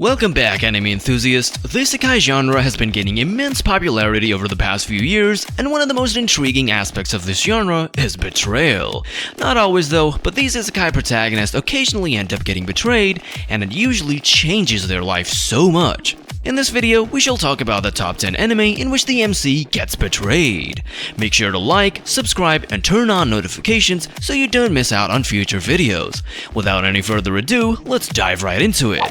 Welcome back, anime enthusiasts. The Isekai genre has been gaining immense popularity over the past few years, and one of the most intriguing aspects of this genre is betrayal. Not always though, but these Isekai protagonists occasionally end up getting betrayed, and it usually changes their life so much. In this video, we shall talk about the top 10 anime in which the MC gets betrayed. Make sure to like, subscribe, and turn on notifications so you don't miss out on future videos. Without any further ado, let's dive right into it.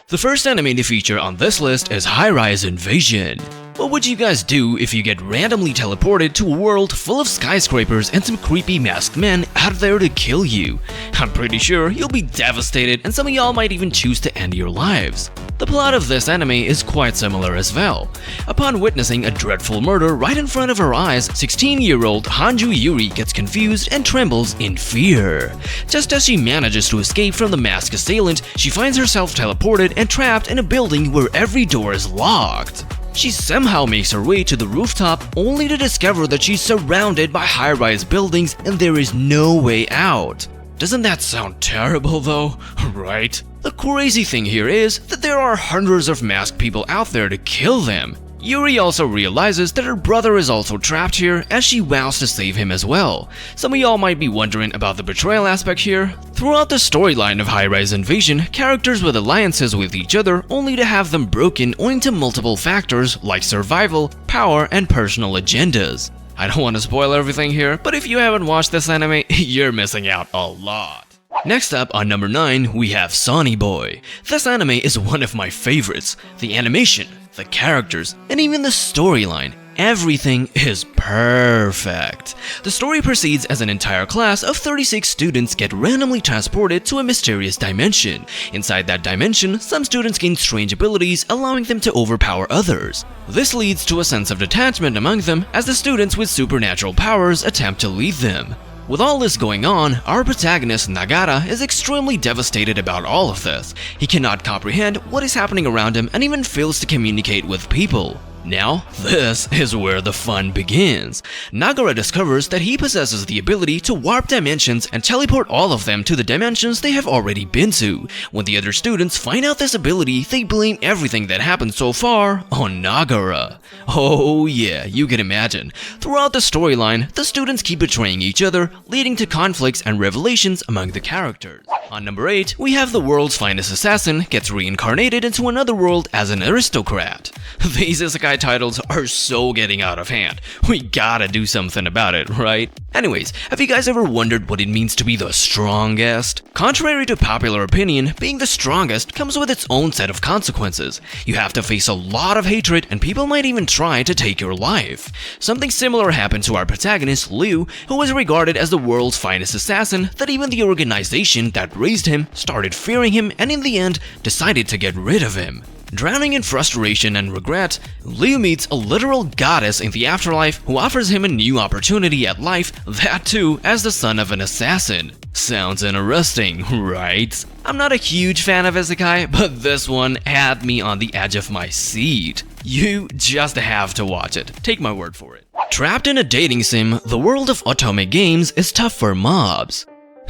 The first anime to feature on this list is Highrise Invasion. What would you guys do if you get randomly teleported to a world full of skyscrapers and some creepy masked men out there to kill you? I'm pretty sure you'll be devastated, and some of y'all might even choose to end your lives. The plot of this anime is quite similar as well. Upon witnessing a dreadful murder right in front of her eyes, 16-year-old Hanju Yuri gets confused and trembles in fear. Just as she manages to escape from the masked assailant, she finds herself teleported and trapped in a building where every door is locked. She somehow makes her way to the rooftop, only to discover that she's surrounded by high-rise buildings and there is no way out. Doesn't that sound terrible though, right? The crazy thing here is that there are hundreds of masked people out there to kill them. Yuri also realizes that her brother is also trapped here, as she vows to save him as well. Some of y'all might be wondering about the betrayal aspect here. Throughout the storyline of Highrise Invasion, characters with alliances with each other only to have them broken owing to multiple factors like survival, power, and personal agendas. I don't want to spoil everything here, but if you haven't watched this anime, you're missing out a lot. Next up, on number 9, we have Sonny Boy. This anime is one of my favorites. The animation, the characters, and even the storyline. Everything is perfect. The story proceeds as an entire class of 36 students get randomly transported to a mysterious dimension. Inside that dimension, some students gain strange abilities, allowing them to overpower others. This leads to a sense of detachment among them as the students with supernatural powers attempt to lead them. With all this going on, our protagonist Nagara is extremely devastated about all of this. He cannot comprehend what is happening around him and even fails to communicate with people. Now, this is where the fun begins. Nagara discovers that he possesses the ability to warp dimensions and teleport all of them to the dimensions they have already been to. When the other students find out this ability, they blame everything that happened so far on Nagara. Oh yeah, you can imagine. Throughout the storyline, the students keep betraying each other, leading to conflicts and revelations among the characters. On number 8, we have the world's finest assassin gets reincarnated into another world as an aristocrat. These Isekai titles are so getting out of hand. We gotta do something about it, right? Anyways, have you guys ever wondered what it means to be the strongest? Contrary to popular opinion, being the strongest comes with its own set of consequences. You have to face a lot of hatred, and people might even try to take your life. Something similar happened to our protagonist, Liu, who was regarded as the world's finest assassin that even the organization that raised him started fearing him and in the end decided to get rid of him. Drowning in frustration and regret, Liu meets a literal goddess in the afterlife who offers him a new opportunity at life, that too as the son of an assassin. Sounds interesting, right? I'm not a huge fan of Isekai, but this one had me on the edge of my seat. You just have to watch it, take my word for it. Trapped in a dating sim, the world of otome games is tough for mobs.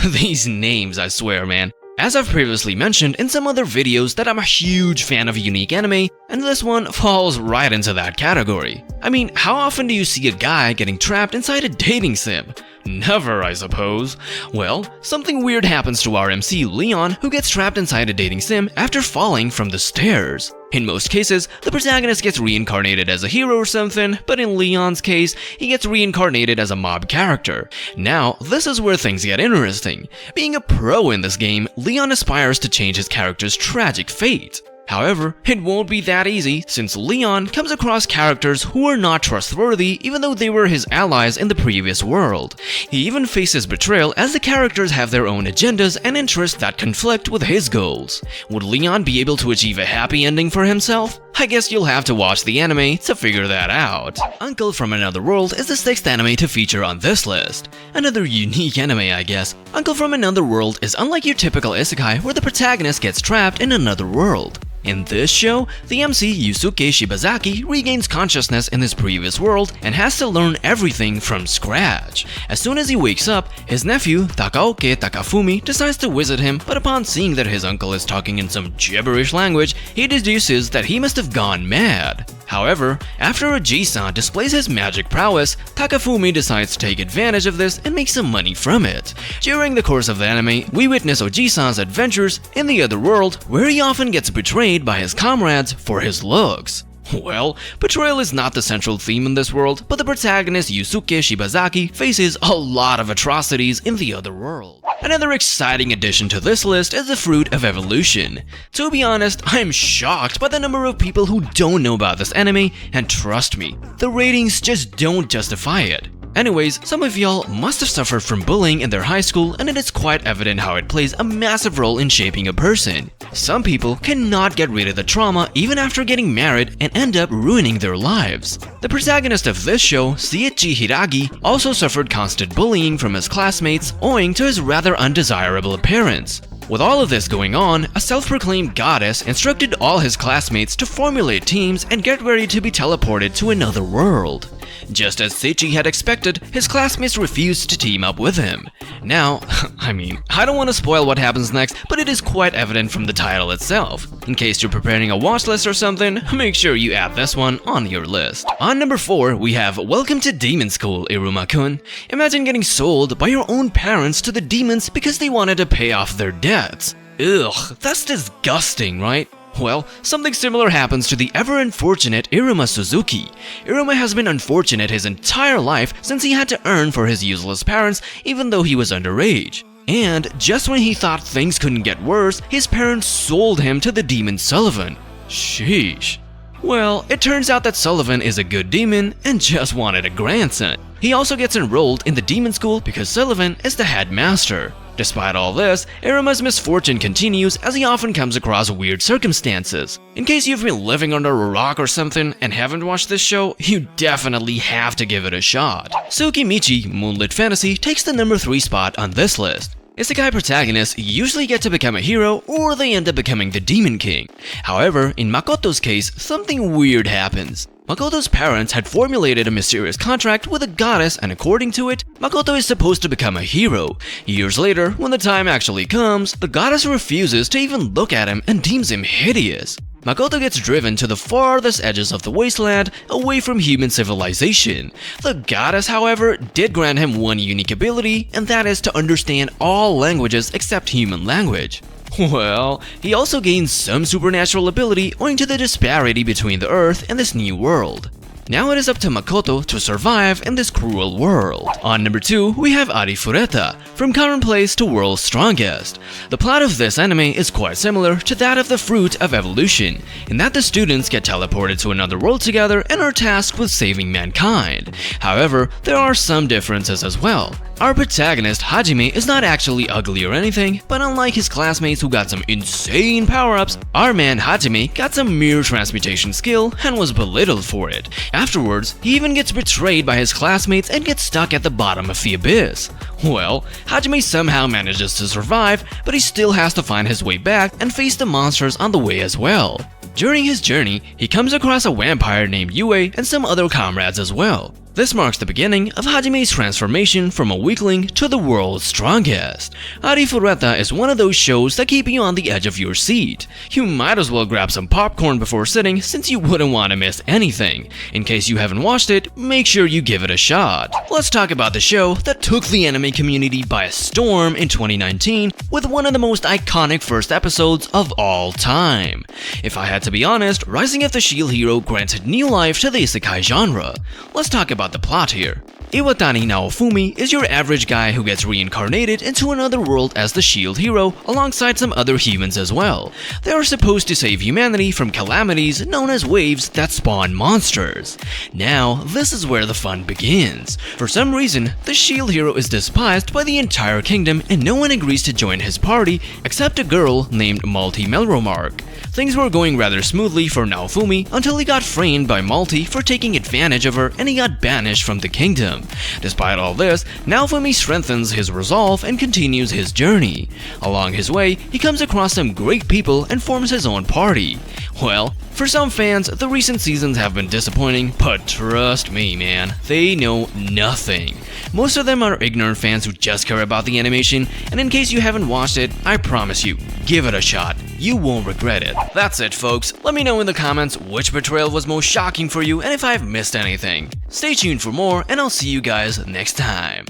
These names, I swear, man. As I've previously mentioned in some other videos that I'm a huge fan of unique anime, and this one falls right into that category. I mean, how often do you see a guy getting trapped inside a dating sim? Never, I suppose. Well, something weird happens to our MC Leon, who gets trapped inside a dating sim after falling from the stairs. In most cases, the protagonist gets reincarnated as a hero or something, but in Leon's case, he gets reincarnated as a mob character. Now, this is where things get interesting. Being a pro in this game, Leon aspires to change his character's tragic fate. However, it won't be that easy, since Leon comes across characters who are not trustworthy even though they were his allies in the previous world. He even faces betrayal as the characters have their own agendas and interests that conflict with his goals. Would Leon be able to achieve a happy ending for himself? I guess you'll have to watch the anime to figure that out. Uncle from Another World is the 6th anime to feature on this list. Another unique anime, I guess. Uncle from Another World is unlike your typical isekai where the protagonist gets trapped in another world. In this show, the MC Yusuke Shibazaki regains consciousness in his previous world and has to learn everything from scratch. As soon as he wakes up, his nephew, Takaoke Takafumi, decides to visit him, but upon seeing that his uncle is talking in some gibberish language, he deduces that he must have gone mad. However, after Oji-san displays his magic prowess, Takafumi decides to take advantage of this and make some money from it. During the course of the anime, we witness Oji-san's adventures in the other world, where he often gets betrayed by his comrades for his looks. Well, betrayal is not the central theme in this world, but the protagonist Yusuke Shibazaki faces a lot of atrocities in the other world. Another exciting addition to this list is the Fruit of Evolution. To be honest, I'm shocked by the number of people who don't know about this anime, and trust me, the ratings just don't justify it. Anyways, some of y'all must have suffered from bullying in their high school, and it is quite evident how it plays a massive role in shaping a person. Some people cannot get rid of the trauma even after getting married and end up ruining their lives. The protagonist of this show, Seiichi Hiragi, also suffered constant bullying from his classmates owing to his rather undesirable appearance. With all of this going on, a self-proclaimed goddess instructed all his classmates to formulate teams and get ready to be teleported to another world. Just as Seiichi had expected, his classmates refused to team up with him. Now, I don't want to spoil what happens next, but it is quite evident from the title itself. In case you're preparing a watch list or something, make sure you add this one on your list. On number 4, we have Welcome to Demon School, Iruma-kun. Imagine getting sold by your own parents to the demons because they wanted to pay off their debts. Ugh, that's disgusting, right? Well, something similar happens to the ever-unfortunate Iruma Suzuki. Iruma has been unfortunate his entire life since he had to earn for his useless parents even though he was underage. And just when he thought things couldn't get worse, his parents sold him to the demon Sullivan. Sheesh. Well, it turns out that Sullivan is a good demon and just wanted a grandson. He also gets enrolled in the demon school because Sullivan is the headmaster. Despite all this, Iruma's misfortune continues as he often comes across weird circumstances. In case you've been living under a rock or something and haven't watched this show, you definitely have to give it a shot. Sukimichi, Moonlit Fantasy, takes the number 3 spot on this list. Isekai protagonists usually get to become a hero or they end up becoming the Demon King. However, in Makoto's case, something weird happens. Makoto's parents had formulated a mysterious contract with a goddess, and according to it, Makoto is supposed to become a hero. Years later, when the time actually comes, the goddess refuses to even look at him and deems him hideous. Makoto gets driven to the farthest edges of the wasteland, away from human civilization. The goddess, however, did grant him one unique ability, and that is to understand all languages except human language. Well, he also gains some supernatural ability owing to the disparity between the Earth and this new world. Now it is up to Makoto to survive in this cruel world. On number 2, we have Arifuretta, From Commonplace to World's Strongest. The plot of this anime is quite similar to that of the Fruit of Evolution, in that the students get teleported to another world together and are tasked with saving mankind. However, there are some differences as well. Our protagonist, Hajime, is not actually ugly or anything, but unlike his classmates who got some insane power-ups, our man Hajime got some mere transmutation skill and was belittled for it. Afterwards, he even gets betrayed by his classmates and gets stuck at the bottom of the abyss. Well, Hajime somehow manages to survive, but he still has to find his way back and face the monsters on the way as well. During his journey, he comes across a vampire named Yue and some other comrades as well. This marks the beginning of Hajime's transformation from a weakling to the world's strongest. Arifuretta is one of those shows that keep you on the edge of your seat. You might as well grab some popcorn before sitting since you wouldn't want to miss anything. In case you haven't watched it, make sure you give it a shot. Let's talk about the show that took the anime community by a storm in 2019 with one of the most iconic first episodes of all time. If I had to be honest, Rising of the Shield Hero granted new life to the isekai genre. Let's talk about the plot here. Iwatani Naofumi is your average guy who gets reincarnated into another world as the shield hero alongside some other humans as well. They are supposed to save humanity from calamities known as waves that spawn monsters. Now, this is where the fun begins. For some reason, the shield hero is despised by the entire kingdom and no one agrees to join his party except a girl named Malti Melromark. Things were going rather smoothly for Naofumi until he got framed by Malti for taking advantage of her and he got banished from the kingdom. him. Despite all this, Naofumi strengthens his resolve and continues his journey. Along his way, he comes across some great people and forms his own party. Well, for some fans, the recent seasons have been disappointing, but trust me man, they know nothing. Most of them are ignorant fans who just care about the animation, and in case you haven't watched it, I promise you, give it a shot. You won't regret it. That's it folks, let me know in the comments which betrayal was most shocking for you and if I've missed anything. Stay tuned for more, and I'll see you guys next time.